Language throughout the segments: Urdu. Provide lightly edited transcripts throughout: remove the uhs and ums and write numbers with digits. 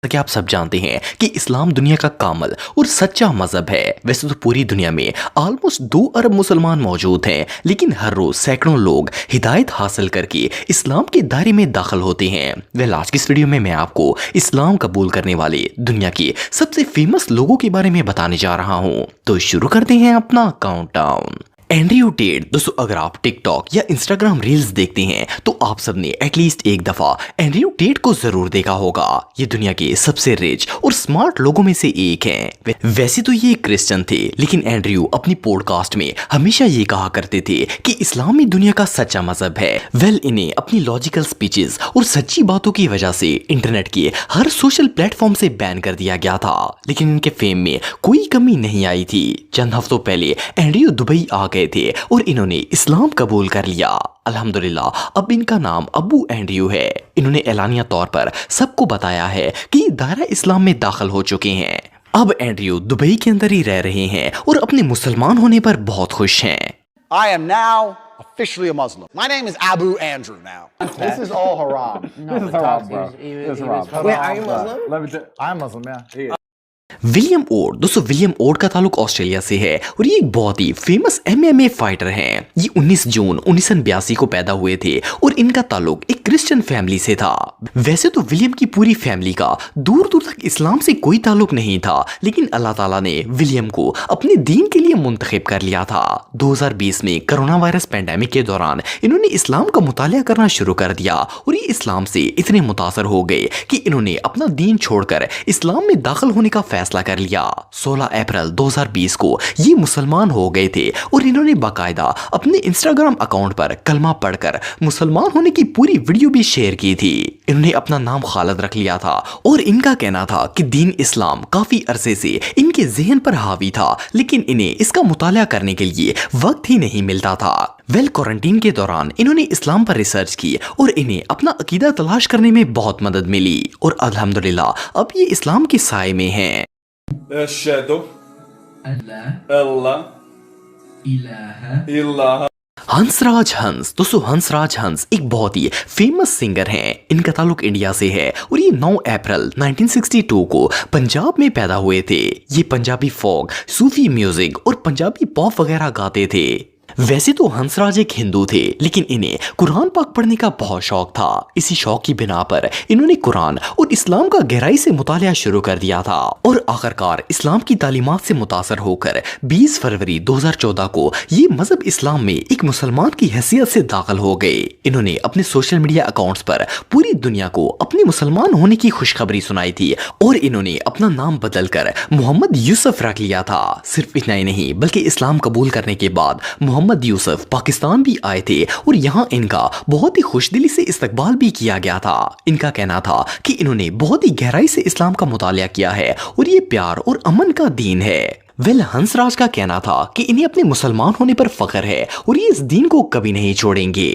کہ آپ سب جانتے ہیں کہ اسلام دنیا کا کامل اور سچا مذہب ہے۔ ویسے تو پوری دنیا میں آلموسٹ 2 ارب مسلمان موجود ہیں، لیکن ہر روز سینکڑوں لوگ ہدایت حاصل کر کے اسلام کے دائرے میں داخل ہوتے ہیں۔ آج کی اس ویڈیو میں آپ کو اسلام قبول کرنے والے دنیا کے سب سے فیمس لوگوں کے بارے میں بتانے جا رہا ہوں۔ تو شروع کرتے ہیں اپنا کاؤنٹ ڈاؤن۔ Andrew TET. دوستو اگر آپ ٹک ٹاک یا انسٹاگرام ریلز دیکھتے ہیں تو آپ سب نے ایٹ لیسٹ ایک دفعہ اینڈریو ٹیٹ کو ضرور دیکھا ہوگا۔ یہ دنیا کے سب سے ریچ اور سمارٹ لوگوں میں سے ایک ہیں۔ ویسے تو یہ کرسچن تھے، لیکن اینڈریو اپنی پوڈ کاسٹ میں ہمیشہ یہ کہا کرتے تھے کہ اسلامی دنیا کا سچا مذہب ہے۔ انہیں اپنی لاجیکل سپیچز اور سچی باتوں کی وجہ سے انٹرنیٹ کے ہر سوشل پلیٹ فارم سے بین کر دیا گیا تھا، لیکن ان کے فیم میں کوئی کمی نہیں آئی تھی۔ چند ہفتوں پہلے اینڈریو دبئی آ گئے تھے اور انہوں نے اسلام قبول کر لیا۔ الحمدللہ اب ان کا نام ابو اینڈریو ہے۔ انہوں نے اعلانیہ طور پر سب کو بتایا ہے کہ یہ دائرہ اسلام میں داخل ہو چکے ہیں۔ اب اینڈریو دبئی کے اندر ہی رہ رہے ہیں اور اپنے مسلمان ہونے پر بہت خوش ہیں۔ I am now officially a Muslim. My name is Abu Andrew now. This is all haram. This is haram, bro. This is haram. Wait, are you Muslim? Let me tell you. I'm Muslim, yeah. ولیم اوٹ۔ دوستو ولیم اوٹ کا تعلق آسٹریلیا سے ہے اور یہ ایک بہت ہی فیمس MMA فائٹر ہیں۔ یہ 19 جون 1982 کو پیدا ہوئے تھے اور ان کا تعلق ایک کرسچن فیملی سے تھا۔ ویسے تو ولیم کی پوری فیملی کا دور دور تک اسلام سے کوئی تعلق نہیں تھا، لیکن اللہ تعالیٰ نے ولیم کو اپنے دین کے لیے منتخب کر لیا تھا۔ 2020 میں کرونا وائرس پینڈیمک کے دوران انہوں نے اسلام کا مطالعہ کرنا شروع کر دیا اور یہ اسلام سے اتنے متاثر ہو گئے کہ انہوں نے اپنا دین چھوڑ کر اسلام میں داخل ہونے کا فیصلہ کر لیا۔ 16 اپریل 2020 کو یہ مسلمان ہو گئے تھے اور انہوں نے باقاعدہ اپنے انسٹاگرام اکاؤنٹ پر کلمہ پڑھ کر مسلمان ہونے کی پوری ویڈیو بھی شیئر کی تھی۔ انہوں نے اپنا نام خالد رکھ لیا تھا اور ان کا کہنا تھا کہ دین اسلام کافی عرصے سے ان کے ذہن پر حاوی تھا، لیکن انہیں اس کا مطالعہ کرنے کے لیے وقت ہی نہیں ملتا تھا۔ کوارنٹین کے دوران انہوں نے اسلام پر ریسرچ کی اور انہیں اپنا عقیدہ تلاش کرنے میں بہت مدد ملی اور الحمدللہ اب یہ اسلام کے سائے میں ہیں۔ أشهد أن الله إله إلا ہنس راج ہنس۔ دوستو ہنس راج ہنس ایک بہت ہی فیمس سنگر ہیں۔ ان کا تعلق انڈیا سے ہے اور یہ 9 اپریل 1962 کو پنجاب میں پیدا ہوئے تھے۔ یہ پنجابی فوک، صوفی میوزک اور پنجابی پاپ وغیرہ گاتے تھے۔ ویسے تو ہنس راج ایک ہندو تھے، لیکن انہیں قرآن پاک پڑھنے کا بہت شوق تھا۔ اسی شوق کی بنا پر انہوں نے قرآن اور اسلام کا گہرائی سے مطالعہ شروع کر دیا تھا اور آخرکار اسلام کی تعلیمات سے متاثر ہو کر 20 فروری 2014 کو یہ مذہب اسلام میں ایک مسلمان کی حیثیت سے داخل ہو گئے۔ انہوں نے اپنے سوشل میڈیا اکاؤنٹس پر پوری دنیا کو اپنے مسلمان ہونے کی خوشخبری سنائی تھی اور انہوں نے اپنا نام بدل کر محمد یوسف رکھ لیا تھا۔ صرف اتنا ہی نہیں بلکہ اسلام قبول کرنے کے بعد محمد یوسف پاکستان بھی آئے تھے اور یہاں ان کا بہت ہی خوش دلی سے استقبال بھی کیا گیا تھا۔ ان کا کہنا تھا کہ انہوں نے بہت ہی گہرائی سے اسلام کا مطالعہ کیا ہے اور یہ پیار اور امن کا دین ہے۔ ہنس راج کا کہنا تھا کہ انہیں اپنے مسلمان ہونے پر فخر ہے اور یہ اس دین کو کبھی نہیں چھوڑیں گے۔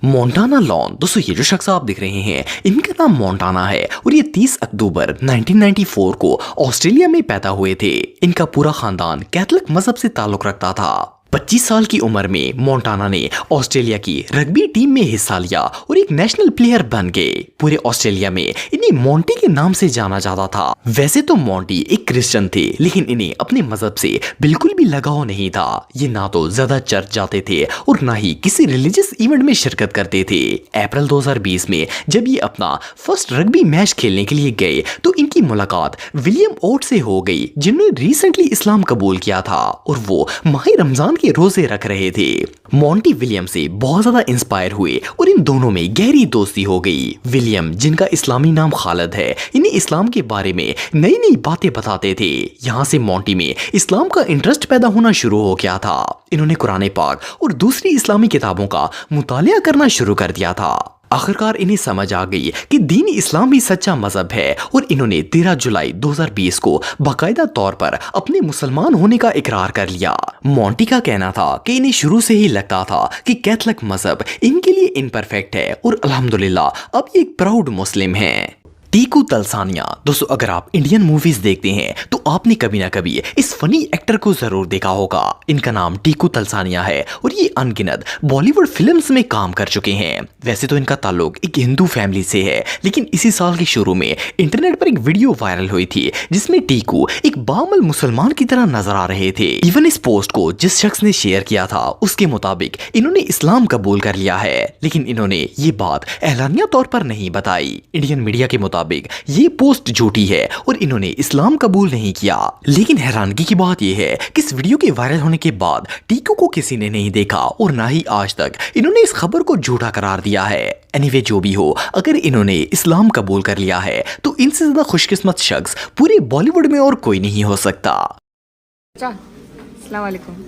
Montana lawn. دوستو یہ جو شخص آپ دیکھ رہے ہیں ان کا نام مونٹانا ہے اور یہ 30 اکتوبر 1994 کو آسٹریلیا میں پیدا ہوئے تھے۔ ان کا پورا خاندان کیتھولک مذہب سے تعلق رکھتا تھا۔ 25 سال کی عمر میں مونٹانا نے آسٹریلیا کی رگبی ٹیم میں حصہ لیا اور ایک نیشنل پلیئر بن گئے۔ پورے آسٹریلیا میں انہیں مونٹی کے نام سے جانا جاتا تھا۔ ویسے تو مونٹی ایک کرسچن تھے، لیکن انہیں اپنے مذہب سے بالکل بھی لگاؤ نہیں تھا۔ یہ نہ تو زیادہ چرچ جاتے تھے اور نہ ہی کسی ریلیجس ایونٹ میں شرکت کرتے تھے۔ اپریل 2020 میں جب یہ اپنا فرسٹ رگبی میچ کھیلنے کے لیے گئے تو ان کی ملاقات ولیم اوٹ سے ہو گئی، جنہوں نے ریسنٹلی اسلام قبول کیا تھا اور وہ ماہ رمضان کے روزے رکھ رہے تھے۔ مونٹی ولیم سے بہت زیادہ انسپائر ہوئے اور ان دونوں میں گہری دوستی ہو گئی۔ ولیم، جن کا اسلامی نام خالد ہے، انہیں اسلام کے بارے میں نئی نئی باتیں بتاتے تھے۔ یہاں سے مونٹی میں اسلام کا انٹرسٹ پیدا ہونا شروع ہو گیا تھا۔ انہوں نے قرآن پاک اور دوسری اسلامی کتابوں کا مطالعہ کرنا شروع کر دیا تھا۔ آخرکار انہیں سمجھ آ گئی کہ دین اسلام بھی سچا مذہب ہے اور انہوں نے 13 جولائی 2020 کو باقاعدہ طور پر اپنے مسلمان ہونے کا اقرار کر لیا۔ مونٹی کا کہنا تھا کہ انہیں شروع سے ہی لگتا تھا کہ کیتھولک مذہب ان کے لیے امپرفیکٹ ہے اور الحمدللہ اب یہ ایک پراؤڈ مسلم ہیں۔ ٹیکو تلسانیہ. دوستو اگر آپ انڈین موویز دیکھتے ہیں تو آپ نے کبھی نہ کبھی اس فنی ایکٹر کو ضرور دیکھا ہوگا. ان کا نام ٹیکو تلسانیہ ہے اور یہ ان گنت بالی ووڈ فلمز میں کام کر چکے ہیں. ویسے تو ان کا تعلق ایک ہندو فیملی سے ہے، لیکن اسی سال کے شروع میں انٹرنیٹ پر ایک ویڈیو وائرل ہوئی تھی جس میں ٹیکو ایک بامل مسلمان کی طرح نظر آ رہے تھے. ایون اس پوسٹ کو جس شخص نے شیئر کیا تھا اس کے مطابق انہوں نے اسلام قبول کر لیا ہے، لیکن انہوں نے یہ بات اعلانیہ طور پر نہیں بتائی. انڈین میڈیا کے مطابق یہ پوسٹ جھوٹی ہے اور انہوں نے اسلام قبول نہیں کیا. لیکن حیرانگی کی بات یہ ہے کہ اس ویڈیو کے وائرل ہونے کے بعد ٹیکو کو کسی نے نہیں دیکھا اور نہ ہی آج تک انہوں نے اس خبر کو جھوٹا قرار دیا ہے. اینی جو بھی ہو، اگر انہوں نے اسلام قبول کر لیا ہے تو ان سے زیادہ خوش قسمت شخص پورے بالی ووڈ میں اور کوئی نہیں ہو سکتا. السلام علیکم.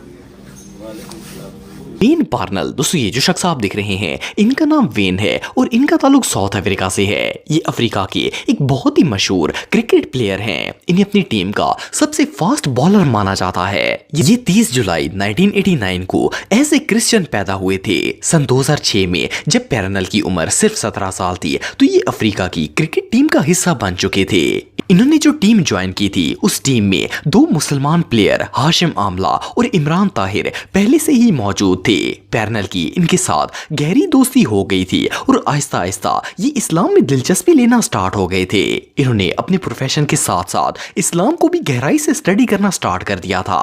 When Parnell. دوستو یہ جو شخص آپ دیکھ رہے ہیں ان کا نام وین ہے اور ان کا تعلق ساؤتھ افریقہ سے ہے. یہ افریقہ کے ایک بہت ہی مشہور کرکٹ پلیئر ہیں. انہیں اپنی ٹیم کا سب سے فاسٹ بالر مانا جاتا ہے. یہ 30 جولائی 1989 کو ایز اے کرسچن پیدا ہوئے تھے. سن 2006 میں جب پیرنل کی عمر صرف 17 سال تھی تو یہ افریقہ کی کرکٹ ٹیم کا حصہ بن چکے تھے. انہوں نے جو ٹیم جوائن کی تھی اس ٹیم میں 2 مسلمان پلیئر ہاشم آملہ اور عمران طاہر پہلے سے ہی موجود تھے. پیرنل کی ان کے ساتھ گہری دوستی ہو گئی تھی اور آہستہ آہستہ یہ اسلام میں دلچسپی لینا سٹارٹ ہو گئے تھے. انہوں نے اپنے پروفیشن کے ساتھ ساتھ اسلام کو بھی گہرائی سے سٹڈی کرنا سٹارٹ کر دیا تھا.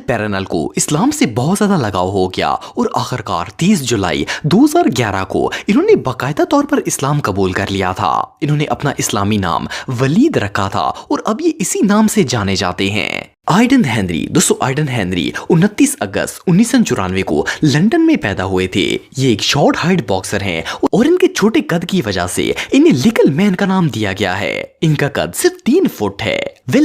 پیرنل کو اسلام سے بہت زیادہ لگاؤ ہو گیا اور آخرکار 30 جولائی 2011 کو انہوں نے باقاعدہ طور پر اسلام قبول کر لیا تھا. انہوں نے اپنا اسلامی نام ولید رکھا تھا اور اب یہ اسی نام سے جانے جاتے ہیں. آئیڈن ہینری. دوستو آئیڈن ہینری 29 اگست 1994 کو لندن میں پیدا ہوئے تھے. یہ ایک شارٹ ہائٹ باکسر ہیں اور ان کے چھوٹے قد کی وجہ سے انہیں لٹل مین کا نام دیا گیا ہے. ان کا قد صرف 3 فٹ ہے.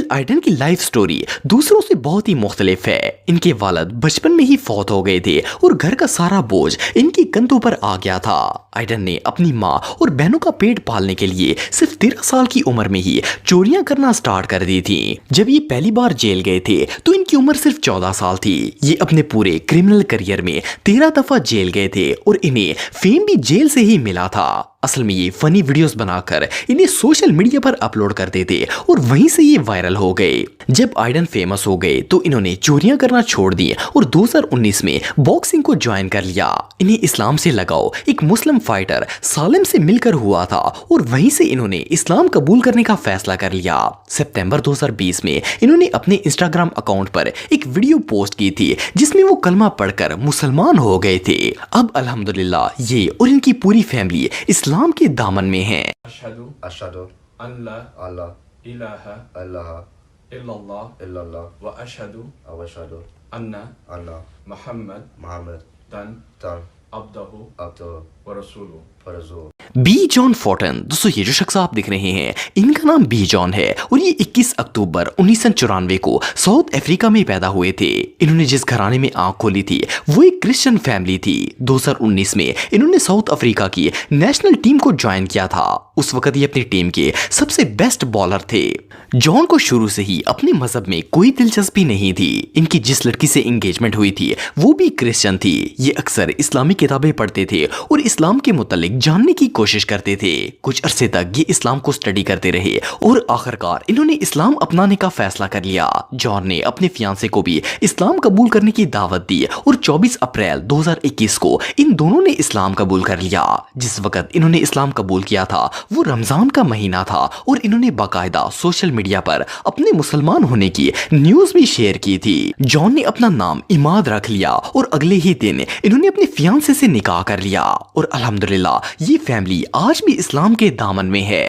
آئیڈن کی لائف سٹوری دوسروں سے بہت ہی مختلف ہے. ان کے والد بچپن میں ہی فوت ہو گئے تھے اور گھر کا سارا بوجھ ان کی کندھوں پر آ گیا تھا. آئیڈن نے اپنی ماں اور بہنوں کا پیٹ پالنے کے لیے صرف 13 سال کی عمر میں ہی چوریاں کرنا سٹارٹ کر دی تھی. جب یہ پہلی بار جیل گئے تھے تو ان کی عمر صرف 14 سال تھی. یہ اپنے پورے کرمنل کریئر میں 13 دفعہ جیل گئے تھے اور انہیں فیم بھی جیل سے ہی ملا تھا. اصل میں یہ فنی ویڈیوز بنا کر انہیں سوشل میڈیا پر اپلوڈ کرتے تھے اور وہیں سے یہ وائرل ہو گئے. جب آئیڈن فیمس ہو گئے تو انہوں نے چوریاں کرنا چھوڑ دی اور 2019 میں باکسنگ کو جوائن کر لیا. انہیں اسلام سے لگاؤ ایک مسلم فائٹر سالم سے مل کر ہوا تھا اور وہیں سے انہوں نے اسلام قبول کرنے کا فیصلہ کر لیا. سپتمبر 2020 میں انہوں نے اپنے انسٹاگرام اکاؤنٹ پر ایک ویڈیو پوسٹ کی تھی جس میں وہ کلمہ پڑھ کر مسلمان ہو گئے تھے. اب الحمدللہ یہ اور ان کی پوری فیملی اسلام کے دامن میں ہیں. اشہدو ان لا الہ الا اللہ و اشہدو ان محمد تن عبدہ و رسولہ. Be John Fortran. دوستو یہ جو شخص آپ دیکھ رہے ہیں ان کا نام بی جان ہے اور یہ 21 اکتوبر 1994 کو ساؤتھ افریقہ میں پیدا ہوئے تھے. انہوں نے جس گھرانے میں آنکھ کھولی تھی وہ ایک کرسچن فیملی تھی. 2019 میں انہوں نے ساؤتھ افریقہ کی نیشنل ٹیم کو جوائن کیا تھا. اس وقت یہ اپنی ٹیم کے سب سے بیسٹ بالر تھے. جان کو شروع سے ہی اپنے مذہب میں کوئی دلچسپی نہیں تھی. ان کی جس لڑکی سے انگیجمنٹ ہوئی تھی وہ بھی کرسچن تھی. یہ اکثر اسلامی کتابیں پڑھتے تھے اور اسلام کے متعلق جاننے کی کوشش کرتے تھے. کچھ عرصے تک یہ اسلام کو سٹڈی کرتے رہے اور آخرکار انہوں نے اسلام اپنانے کا فیصلہ کر لیا. جان نے اپنے فیانسے کو بھی اسلام قبول کرنے کی دعوت دی اور 24 اپریل 2021 کو ان دونوں نے اسلام قبول کر لیا. جس وقت انہوں نے اسلام قبول کیا تھا وہ رمضان کا مہینہ تھا اور انہوں نے باقاعدہ سوشل میڈیا پر اپنے مسلمان ہونے کی نیوز بھی شیئر کی تھی. جان نے اپنا نام عماد رکھ لیا اور اگلے ہی دن انہوں نے اپنے فیانسے سے نکاح کر لیا اور الحمدللہ یہ فیملی آج بھی اسلام کے دامن میں ہے.